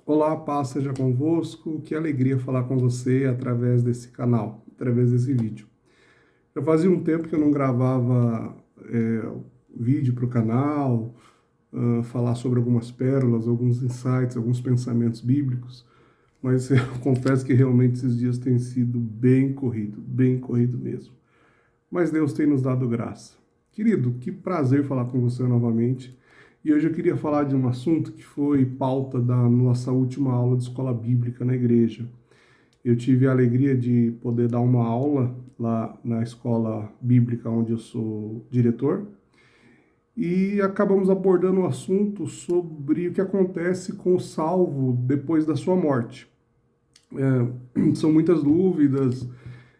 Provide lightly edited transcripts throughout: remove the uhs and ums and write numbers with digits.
Olá, paz seja convosco. Que alegria falar com você através desse canal, através desse vídeo. Já fazia um tempo que eu não gravava vídeo para o canal, falar sobre algumas pérolas, alguns insights, alguns pensamentos bíblicos, mas eu confesso que realmente esses dias têm sido bem corrido mesmo. Mas Deus tem nos dado graça. Querido, que prazer falar com você novamente. E hoje eu queria falar de um assunto que foi pauta da nossa última aula de escola bíblica na igreja. Eu tive a alegria de poder dar uma aula lá na escola bíblica onde eu sou diretor e acabamos abordando o assunto sobre o que acontece com o salvo depois da sua morte. São muitas dúvidas,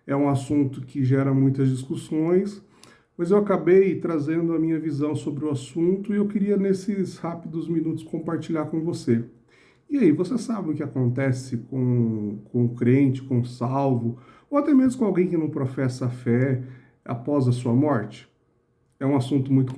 é um assunto que gera muitas discussões, mas eu acabei trazendo a minha visão sobre o assunto e eu queria, nesses rápidos minutos, compartilhar com você. E aí, você sabe o que acontece com o crente, com o salvo, ou até mesmo com alguém que não professa a fé após a sua morte? É um assunto muito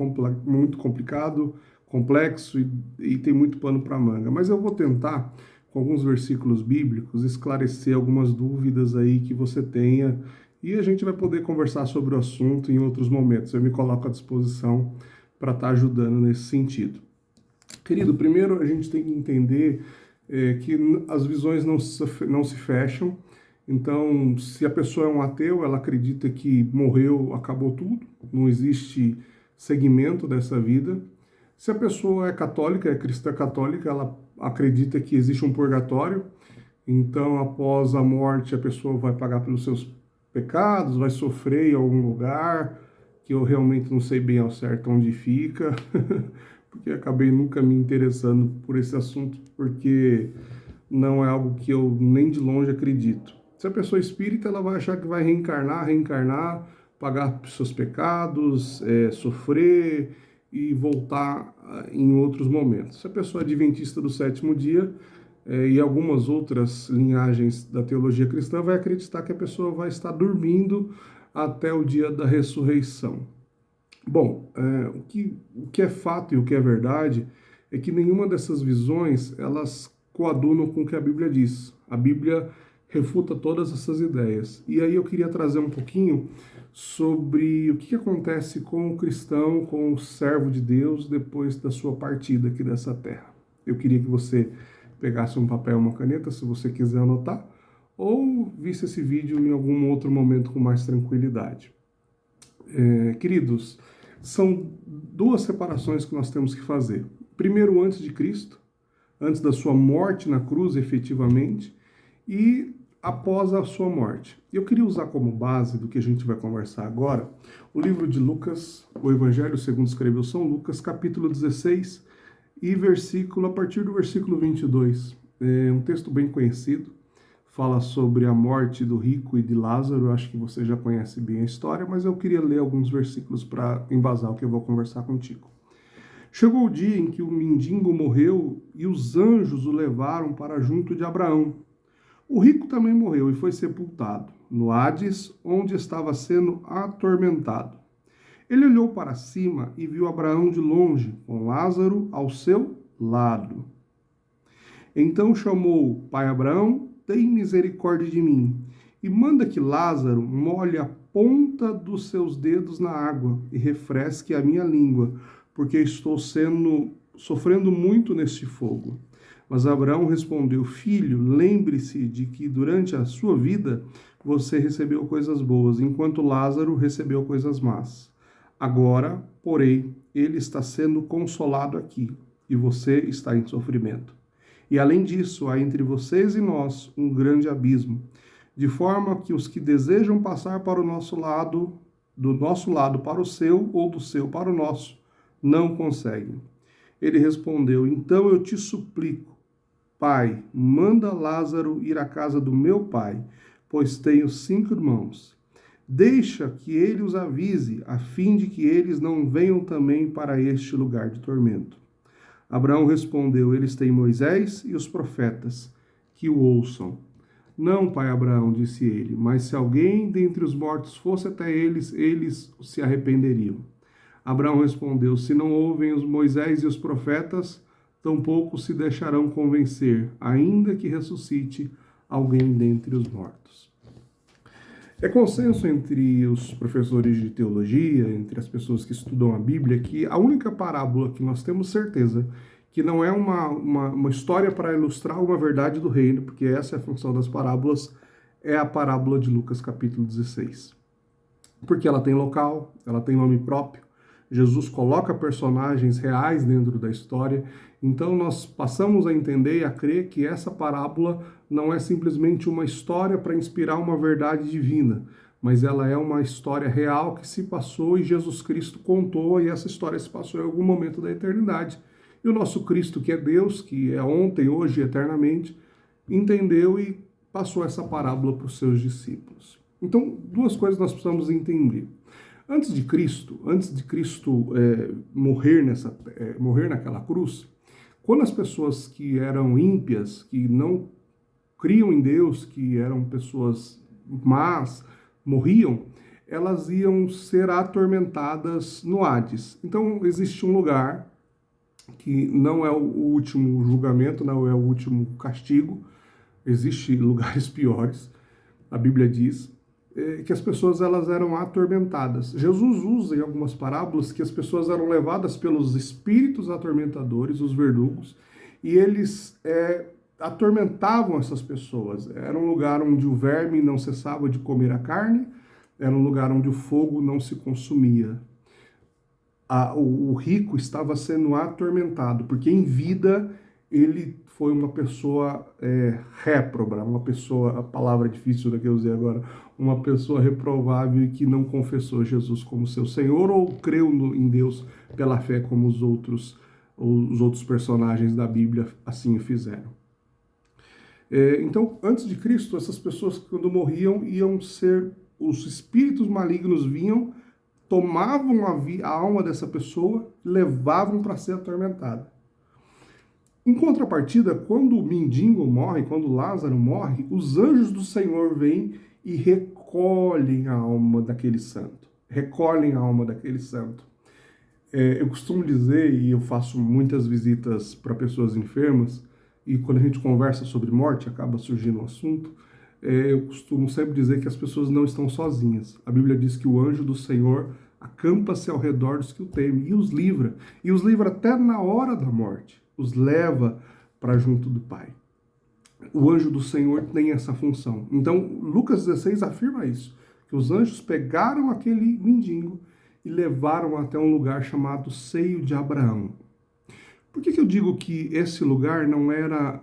complicado, complexo e tem muito pano para manga. Mas eu vou tentar, com alguns versículos bíblicos, esclarecer algumas dúvidas aí que você tenha e a gente vai poder conversar sobre o assunto em outros momentos. Eu me coloco à disposição para estar ajudando nesse sentido. Querido, primeiro a gente tem que entender que as visões não se fecham. Então, se a pessoa é um ateu, ela acredita que morreu, acabou tudo, não existe segmento dessa vida. Se a pessoa é católica, é cristã católica, ela acredita que existe um purgatório. Então, após a morte, a pessoa vai pagar pelos seus pecados, vai sofrer em algum lugar, que eu realmente não sei bem ao certo onde fica, porque acabei nunca me interessando por esse assunto, porque não é algo que eu nem de longe acredito. Se a pessoa é espírita, ela vai achar que vai reencarnar, pagar seus pecados, sofrer e voltar em outros momentos. Se a pessoa é adventista do sétimo dia, e algumas outras linhagens da teologia cristã, vai acreditar que a pessoa vai estar dormindo até o dia da ressurreição. Bom, o que é fato e o que é verdade é que nenhuma dessas visões elas coadunam com o que a Bíblia diz. A Bíblia refuta todas essas ideias. E aí eu queria trazer um pouquinho sobre o que acontece com o cristão, com o servo de Deus depois da sua partida aqui dessa terra. Eu queria que você pegasse um papel e uma caneta, se você quiser anotar, ou visse esse vídeo em algum outro momento com mais tranquilidade. Queridos, são duas separações que nós temos que fazer. Primeiro, antes de Cristo, antes da sua morte na cruz, efetivamente, e após a sua morte. Eu queria usar como base do que a gente vai conversar agora o livro de Lucas, o Evangelho segundo escreveu São Lucas, capítulo 16, e a partir do versículo 22. É um texto bem conhecido, fala sobre a morte do rico e de Lázaro. Acho que você já conhece bem a história, mas eu queria ler alguns versículos para embasar o que eu vou conversar contigo. Chegou o dia em que o mendigo morreu e os anjos o levaram para junto de Abraão. O rico também morreu e foi sepultado no Hades, onde estava sendo atormentado. Ele olhou para cima e viu Abraão de longe, com Lázaro ao seu lado. Então chamou: Pai Abraão, tem misericórdia de mim, e manda que Lázaro molhe a ponta dos seus dedos na água e refresque a minha língua, porque estou sofrendo muito neste fogo. Mas Abraão respondeu: Filho, lembre-se de que durante a sua vida você recebeu coisas boas, enquanto Lázaro recebeu coisas más. Agora, porém, ele está sendo consolado aqui, e você está em sofrimento. E além disso, há entre vocês e nós um grande abismo, de forma que os que desejam passar para o nosso lado, do nosso lado para o seu, ou do seu para o nosso, não conseguem. Ele respondeu: Então eu te suplico, Pai, manda Lázaro ir à casa do meu pai, pois tenho 5 irmãos. Deixa que ele os avise, a fim de que eles não venham também para este lugar de tormento. Abraão respondeu: Eles têm Moisés e os profetas, que o ouçam. Não, pai Abraão, disse ele, mas se alguém dentre os mortos fosse até eles, eles se arrependeriam. Abraão respondeu: Se não ouvem os Moisés e os profetas, tampouco se deixarão convencer, ainda que ressuscite alguém dentre os mortos. É consenso entre os professores de teologia, entre as pessoas que estudam a Bíblia, que a única parábola que nós temos certeza que não é uma história para ilustrar uma verdade do reino, porque essa é a função das parábolas, é a parábola de Lucas capítulo 16. Porque ela tem local, ela tem nome próprio, Jesus coloca personagens reais dentro da história, então nós passamos a entender e a crer que essa parábola não é simplesmente uma história para inspirar uma verdade divina, mas ela é uma história real que se passou e Jesus Cristo contou, e essa história se passou em algum momento da eternidade. E o nosso Cristo, que é Deus, que é ontem, hoje e eternamente, entendeu e passou essa parábola para os seus discípulos. Então, duas coisas nós precisamos entender. Antes de Cristo morrer naquela cruz, quando as pessoas que eram ímpias, que não criam em Deus, que eram pessoas más, morriam, elas iam ser atormentadas no Hades. Então, existe um lugar que não é o último julgamento, não é o último castigo, existem lugares piores, a Bíblia diz, que as pessoas elas eram atormentadas. Jesus usa em algumas parábolas que as pessoas eram levadas pelos espíritos atormentadores, os verdugos, e eles atormentavam essas pessoas. Era um lugar onde o verme não cessava de comer a carne, era um lugar onde o fogo não se consumia. O rico estava sendo atormentado, porque em vida ele foi uma pessoa réproba, uma pessoa, a palavra difícil que eu usei agora, uma pessoa reprovável e que não confessou Jesus como seu Senhor ou creu em Deus pela fé como os outros personagens da Bíblia assim o fizeram. Então, antes de Cristo, essas pessoas quando morriam iam ser, os espíritos malignos vinham, tomavam a alma dessa pessoa, levavam para ser atormentada. Em contrapartida, quando o mendigo morre, quando Lázaro morre, os anjos do Senhor vêm e recolhem a alma daquele santo. Recolhem a alma daquele santo. Eu costumo dizer, e eu faço muitas visitas para pessoas enfermas, e quando a gente conversa sobre morte, acaba surgindo um assunto, eu costumo sempre dizer que as pessoas não estão sozinhas. A Bíblia diz que o anjo do Senhor acampa-se ao redor dos que o temem e os livra até na hora da morte, os leva para junto do Pai. O anjo do Senhor tem essa função. Então, Lucas 16 afirma isso, que os anjos pegaram aquele mendigo e levaram até um lugar chamado Seio de Abraão. Por que eu digo que esse lugar não era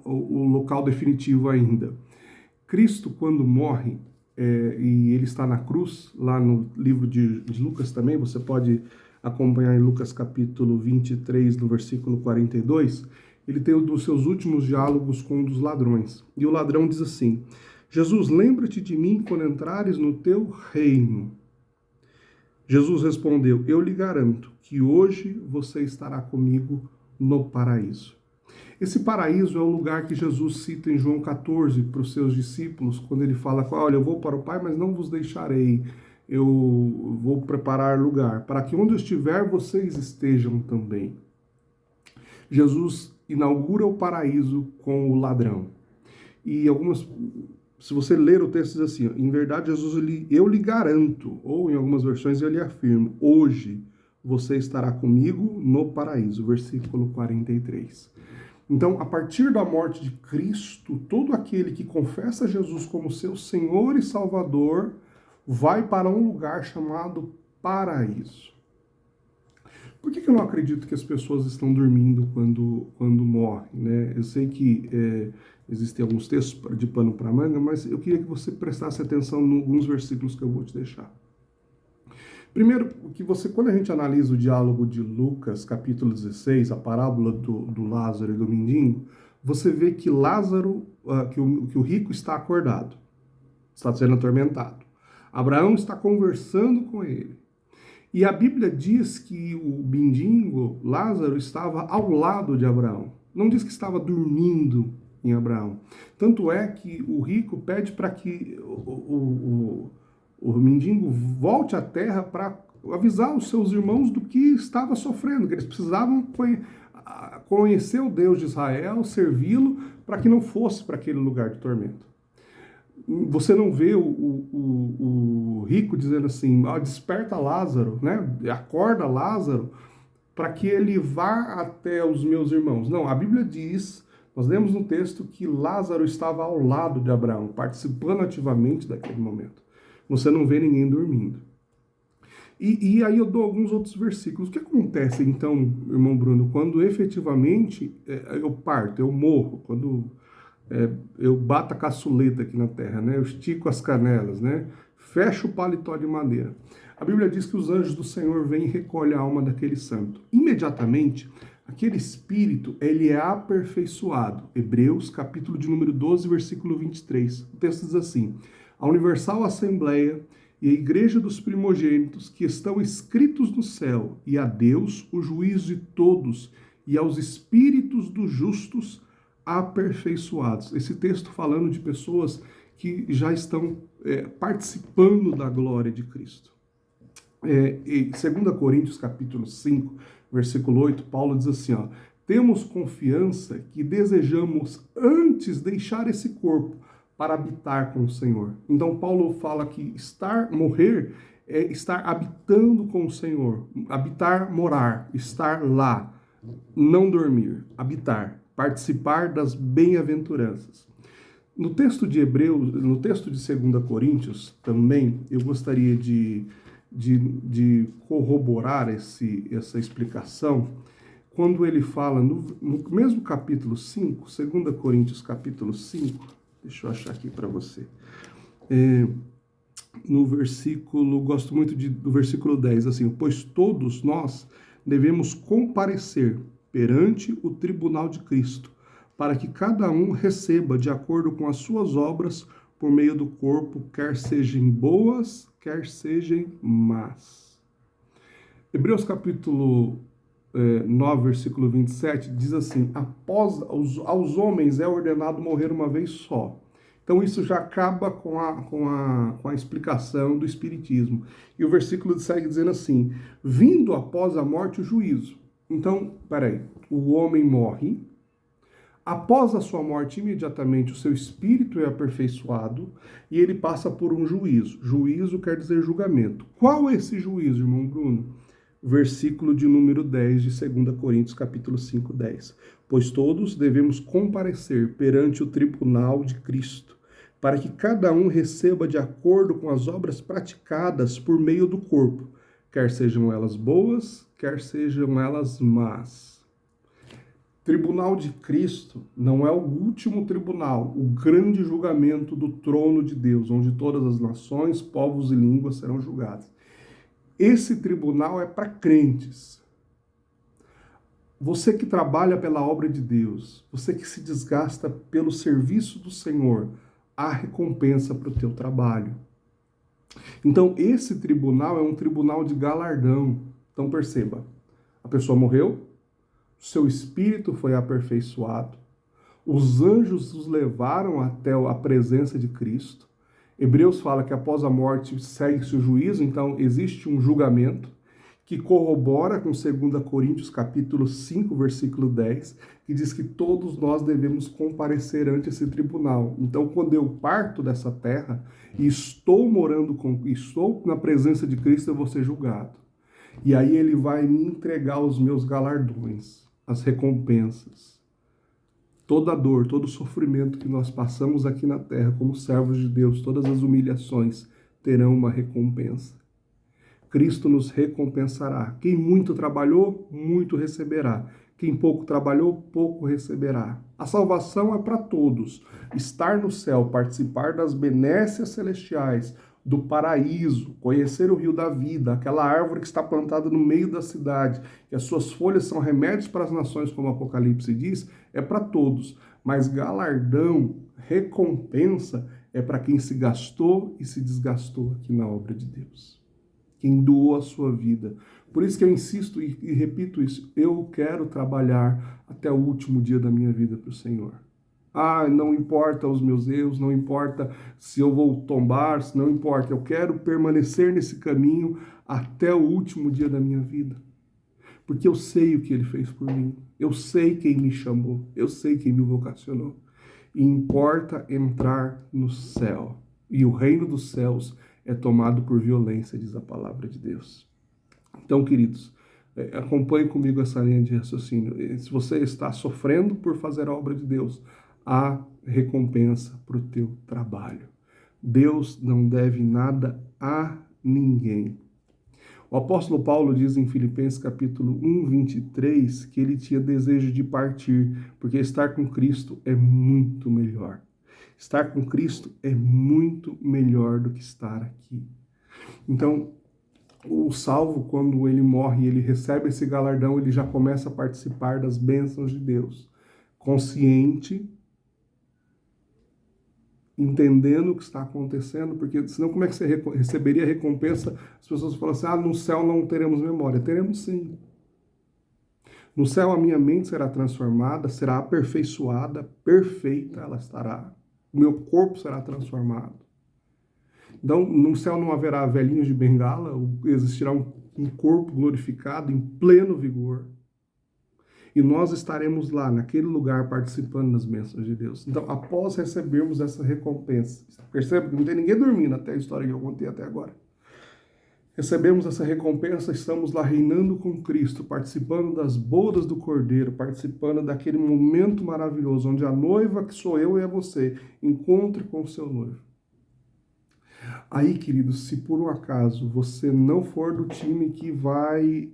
o local definitivo ainda? Cristo, quando morre, e ele está na cruz, lá no livro de Lucas também, você pode acompanhar em Lucas capítulo 23, no versículo 42, ele tem um dos seus últimos diálogos com um dos ladrões. E o ladrão diz assim: Jesus, lembra-te de mim quando entrares no teu reino. Jesus respondeu: eu lhe garanto que hoje você estará comigo no paraíso. Esse paraíso é o lugar que Jesus cita em João 14 para os seus discípulos, quando ele fala: olha, eu vou para o Pai, mas não vos deixarei, eu vou preparar lugar, para que onde eu estiver, vocês estejam também. Jesus inaugura o paraíso com o ladrão. E se você ler o texto, diz assim: em verdade, Jesus, eu lhe garanto, ou em algumas versões eu lhe afirmo, hoje você estará comigo no paraíso, versículo 43. Então, a partir da morte de Cristo, todo aquele que confessa Jesus como seu Senhor e Salvador vai para um lugar chamado paraíso. Por que eu não acredito que as pessoas estão dormindo quando morrem, né? Eu sei que existem alguns textos de pano para manga, mas eu queria que você prestasse atenção em alguns versículos que eu vou te deixar. Primeiro, quando a gente analisa o diálogo de Lucas, capítulo 16, a parábola do Lázaro e do mendigo, você vê que que o rico está acordado, está sendo atormentado. Abraão está conversando com ele. E a Bíblia diz que o mendigo, Lázaro, estava ao lado de Abraão. Não diz que estava dormindo em Abraão. Tanto é que o rico pede para que o mendigo volte à terra para avisar os seus irmãos do que estava sofrendo, que eles precisavam conhecer o Deus de Israel, servi-lo, para que não fosse para aquele lugar de tormento. Você não vê o rico dizendo assim, desperta Lázaro, né? Acorda Lázaro, para que ele vá até os meus irmãos. Não, a Bíblia diz, nós lemos no texto que Lázaro estava ao lado de Abraão, participando ativamente daquele momento. Você não vê ninguém dormindo. E aí eu dou alguns outros versículos. O que acontece então, irmão Bruno, quando efetivamente eu parto, eu morro, quando eu bato a caçuleta aqui na terra, né? Eu estico as canelas, né? Fecho o paletó de madeira. A Bíblia diz que os anjos do Senhor vêm e recolhem a alma daquele santo. Imediatamente, aquele espírito, ele é aperfeiçoado. Hebreus, capítulo de número 12, versículo 23. O texto diz assim: a Universal Assembleia e a Igreja dos Primogênitos, que estão escritos no céu, e a Deus, o juiz de todos, e aos espíritos dos justos aperfeiçoados. Esse texto falando de pessoas que já estão participando da glória de Cristo. Em 2 Coríntios, capítulo 5, versículo 8, Paulo diz assim, temos confiança que desejamos antes deixar esse corpo para habitar com o Senhor. Então Paulo fala que morrer é estar habitando com o Senhor, habitar, morar, estar lá, não dormir, habitar, participar das bem-aventuranças. No texto de Hebreus, no texto de 2 Coríntios também, eu gostaria de corroborar essa explicação, quando ele fala no mesmo capítulo 5, 2 Coríntios capítulo 5, deixa eu achar aqui para você. No versículo, gosto muito do versículo 10, assim, pois todos nós devemos comparecer perante o tribunal de Cristo, para que cada um receba de acordo com as suas obras por meio do corpo, quer sejam boas, quer sejam más. Hebreus capítulo 9, versículo 27, diz assim, aos homens é ordenado morrer uma vez só. Então isso já acaba com a explicação do Espiritismo. E o versículo segue dizendo assim, vindo após a morte o juízo. Então, o homem morre, após a sua morte, imediatamente o seu espírito é aperfeiçoado e ele passa por um juízo. Juízo quer dizer julgamento. Qual é esse juízo, irmão Bruno? Versículo de número 10 de 2 Coríntios, capítulo 5, 10. Pois todos devemos comparecer perante o tribunal de Cristo, para que cada um receba de acordo com as obras praticadas por meio do corpo, quer sejam elas boas, quer sejam elas más. Tribunal de Cristo não é o último tribunal, o grande julgamento do trono de Deus, onde todas as nações, povos e línguas serão julgadas. Esse tribunal é para crentes. Você que trabalha pela obra de Deus, você que se desgasta pelo serviço do Senhor, há recompensa para o teu trabalho. Então, esse tribunal é um tribunal de galardão. Então, perceba, a pessoa morreu, seu espírito foi aperfeiçoado, os anjos os levaram até a presença de Cristo. Hebreus fala que após a morte segue-se o juízo, então existe um julgamento que corrobora com 2 Coríntios capítulo 5, versículo 10, que diz que todos nós devemos comparecer ante esse tribunal. Então, quando eu parto dessa terra e estou na presença de Cristo, eu vou ser julgado. E aí ele vai me entregar os meus galardões, as recompensas. Toda a dor, todo o sofrimento que nós passamos aqui na terra como servos de Deus, todas as humilhações terão uma recompensa. Cristo nos recompensará. Quem muito trabalhou, muito receberá. Quem pouco trabalhou, pouco receberá. A salvação é para todos. Estar no céu, participar das benécias celestiais, do paraíso, conhecer o rio da vida, aquela árvore que está plantada no meio da cidade, e as suas folhas são remédios para as nações, como o Apocalipse diz, é para todos. Mas galardão, recompensa, é para quem se gastou e se desgastou aqui na obra de Deus. Quem doou a sua vida. Por isso que eu insisto e repito isso, eu quero trabalhar até o último dia da minha vida para o Senhor. Ah, não importa os meus erros, não importa se eu vou tombar, se não importa, eu quero permanecer nesse caminho até o último dia da minha vida. Porque eu sei o que ele fez por mim, eu sei quem me chamou, eu sei quem me vocacionou. E importa entrar no céu. E o reino dos céus é tomado por violência, diz a palavra de Deus. Então, queridos, acompanhe comigo essa linha de raciocínio. Se você está sofrendo por fazer a obra de Deus, há recompensa para o teu trabalho. Deus não deve nada a ninguém. O apóstolo Paulo diz em Filipenses capítulo 1, 23, que ele tinha desejo de partir, porque estar com Cristo é muito melhor. Estar com Cristo é muito melhor do que estar aqui. Então, o salvo, quando ele morre e ele recebe esse galardão, ele já começa a participar das bênçãos de Deus, consciente, entendendo o que está acontecendo, porque senão como é que você receberia a recompensa? As pessoas falam assim, no céu não teremos memória. Teremos sim. No céu a minha mente será transformada, será aperfeiçoada, perfeita ela estará. O meu corpo será transformado. Então, no céu não haverá velhinhos de bengala, existirá um corpo glorificado em pleno vigor. E nós estaremos lá, naquele lugar, participando das bênçãos de Deus. Então, após recebermos essa recompensa, percebe que não tem ninguém dormindo até a história que eu contei até agora. Recebemos essa recompensa, estamos lá reinando com Cristo, participando das bodas do Cordeiro, participando daquele momento maravilhoso, onde a noiva, que sou eu e é você, encontre com o seu noivo. Aí, queridos, se por um acaso você não for do time que vai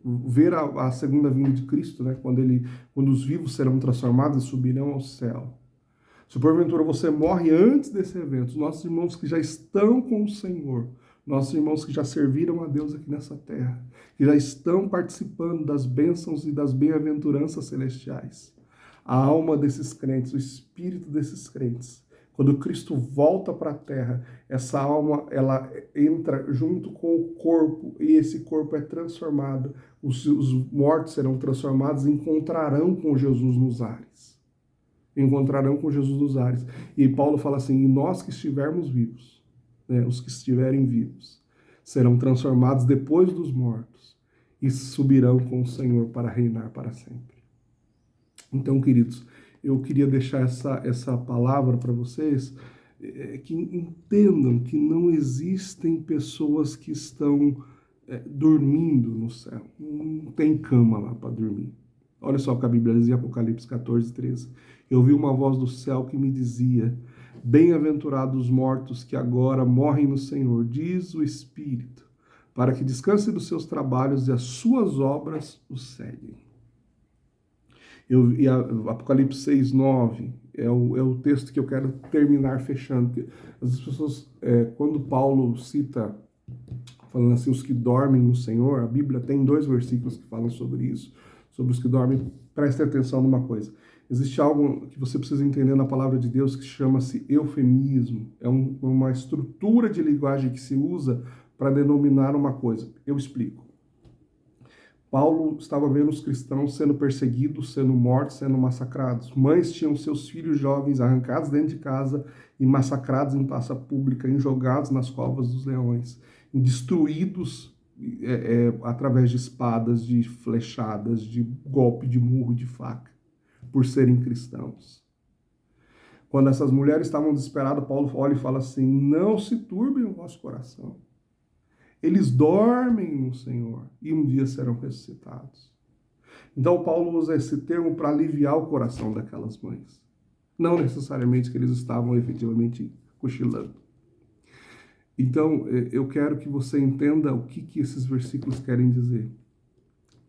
ver a segunda vinda de Cristo, né, quando os vivos serão transformados e subirão ao céu. Se porventura você morre antes desse evento, nossos irmãos que já estão com o Senhor, nossos irmãos que já serviram a Deus aqui nessa terra, que já estão participando das bênçãos e das bem-aventuranças celestiais, a alma desses crentes, o espírito desses crentes, quando Cristo volta para a terra, essa alma ela entra junto com o corpo e esse corpo é transformado. Os mortos serão transformados e encontrarão com Jesus nos ares. Encontrarão com Jesus nos ares. E Paulo fala assim, e nós que estivermos vivos, né, os que estiverem vivos, serão transformados depois dos mortos e subirão com o Senhor para reinar para sempre. Então, queridos, eu queria deixar essa palavra para vocês, que entendam que não existem pessoas que estão dormindo no céu. Não tem cama lá para dormir. Olha só o que a Bíblia diz em Apocalipse 14, 13. Eu ouvi uma voz do céu que me dizia, bem-aventurados os mortos que agora morrem no Senhor, diz o Espírito, para que descansem dos seus trabalhos e as suas obras os seguem. Apocalipse 6, 9 é o texto que eu quero terminar fechando. As pessoas, quando Paulo cita, falando assim, os que dormem no Senhor, a Bíblia tem 2 versículos que falam sobre isso, sobre os que dormem. Preste atenção numa coisa. Existe algo que você precisa entender na palavra de Deus que chama-se eufemismo. É uma estrutura de linguagem que se usa para denominar uma coisa. Eu explico. Paulo estava vendo os cristãos sendo perseguidos, sendo mortos, sendo massacrados. Mães tinham seus filhos jovens arrancados dentro de casa e massacrados em praça pública, jogados nas covas dos leões, destruídos através de espadas, de flechadas, de golpe de murro, de faca, por serem cristãos. Quando essas mulheres estavam desesperadas, Paulo olha e fala assim, não se turbem o vosso coração. Eles dormem no Senhor e um dia serão ressuscitados. Então Paulo usa esse termo para aliviar o coração daquelas mães. Não necessariamente que eles estavam efetivamente cochilando. Então eu quero que você entenda o que esses versículos querem dizer.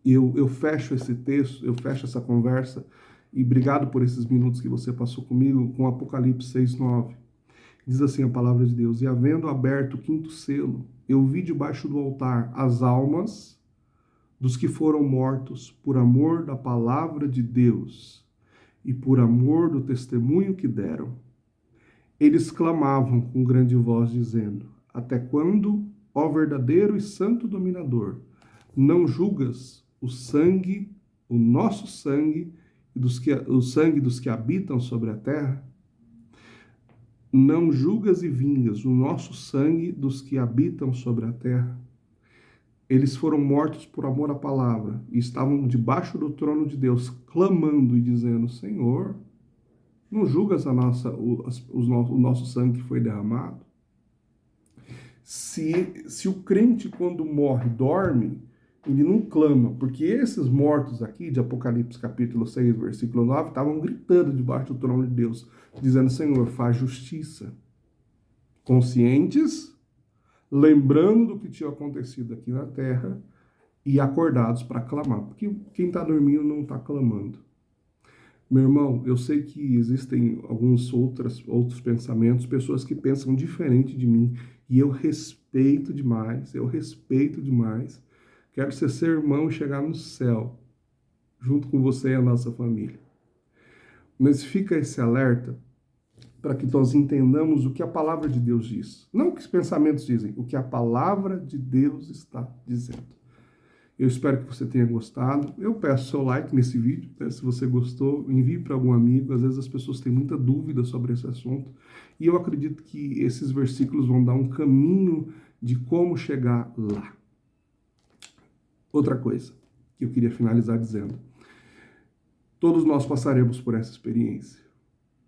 Eu fecho esse texto, eu fecho essa conversa, e obrigado por esses minutos que você passou comigo, com Apocalipse 6, 9. Diz assim a palavra de Deus, e havendo aberto o 5º selo, eu vi debaixo do altar as almas dos que foram mortos por amor da palavra de Deus e por amor do testemunho que deram. Eles clamavam com grande voz, dizendo, até quando, ó verdadeiro e santo dominador, não julgas o sangue, o nosso sangue o sangue dos que habitam sobre a terra? Não julgas e vingas o nosso sangue dos que habitam sobre a terra? Eles foram mortos por amor à palavra e estavam debaixo do trono de Deus, clamando e dizendo: Senhor, não julgas o nosso sangue que foi derramado? Se o crente, quando morre, dorme, ele não clama, porque esses mortos aqui, de Apocalipse capítulo 6, versículo 9, estavam gritando debaixo do trono de Deus, dizendo: Senhor, faz justiça. Conscientes, lembrando do que tinha acontecido aqui na terra e acordados para clamar, porque quem está dormindo não está clamando. Meu irmão, eu sei que existem alguns outros pensamentos, pessoas que pensam diferente de mim, e eu respeito demais, Quero ser seu irmão e chegar no céu, junto com você e a nossa família. Mas fica esse alerta para que nós entendamos o que a palavra de Deus diz. Não o que os pensamentos dizem, o que a palavra de Deus está dizendo. Eu espero que você tenha gostado. Eu peço seu like nesse vídeo, né? Se você gostou, envie para algum amigo. Às vezes as pessoas têm muita dúvida sobre esse assunto. E eu acredito que esses versículos vão dar um caminho de como chegar lá. Outra coisa que eu queria finalizar dizendo. Todos nós passaremos por essa experiência.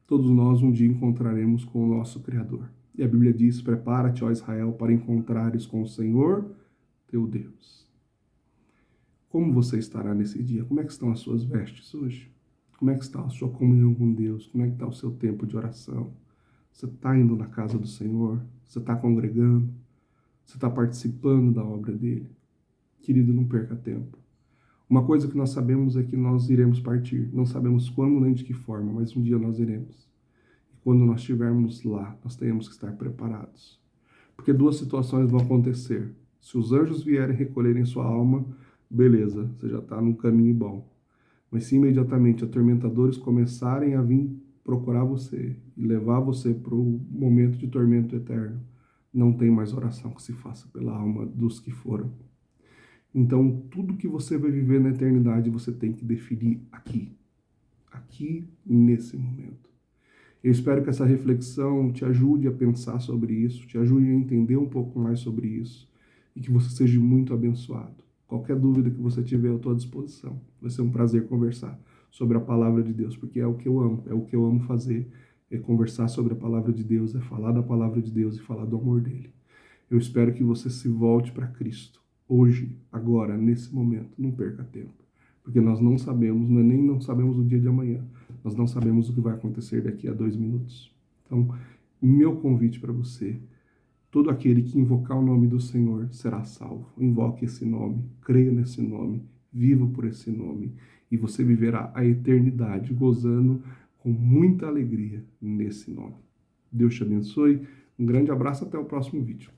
Todos nós um dia encontraremos com o nosso Criador. E a Bíblia diz: prepara-te, ó Israel, para encontrares com o Senhor, teu Deus. Como você estará nesse dia? Como é que estão as suas vestes hoje? Como é que está a sua comunhão com Deus? Como é que está o seu tempo de oração? Você está indo na casa do Senhor? Você está congregando? Você está participando da obra dele? Querido, não perca tempo. Uma coisa que nós sabemos é que nós iremos partir. Não sabemos quando nem de que forma, mas um dia nós iremos. E quando nós estivermos lá, nós temos que estar preparados. Porque duas situações vão acontecer. Se os anjos vierem recolherem sua alma, beleza, você já está num caminho bom. Mas se imediatamente atormentadores começarem a vir procurar você e levar você para o momento de tormento eterno, não tem mais oração que se faça pela alma dos que foram. Então, tudo que você vai viver na eternidade, você tem que definir aqui, nesse momento. Eu espero que essa reflexão te ajude a pensar sobre isso, te ajude a entender um pouco mais sobre isso e que você seja muito abençoado. Qualquer dúvida que você tiver, eu estou à disposição. Vai ser um prazer conversar sobre a palavra de Deus, porque é o que eu amo fazer, é conversar sobre a palavra de Deus, é falar da palavra de Deus e falar do amor dele. Eu espero que você se volte para Cristo, hoje, agora, nesse momento. Não perca tempo, porque nós não sabemos, não sabemos o dia de amanhã, nós não sabemos o que vai acontecer daqui a 2 minutos. Então, meu convite para você: todo aquele que invocar o nome do Senhor será salvo. Invoque esse nome, creia nesse nome, viva por esse nome, e você viverá a eternidade gozando com muita alegria nesse nome. Deus te abençoe, um grande abraço, até o próximo vídeo.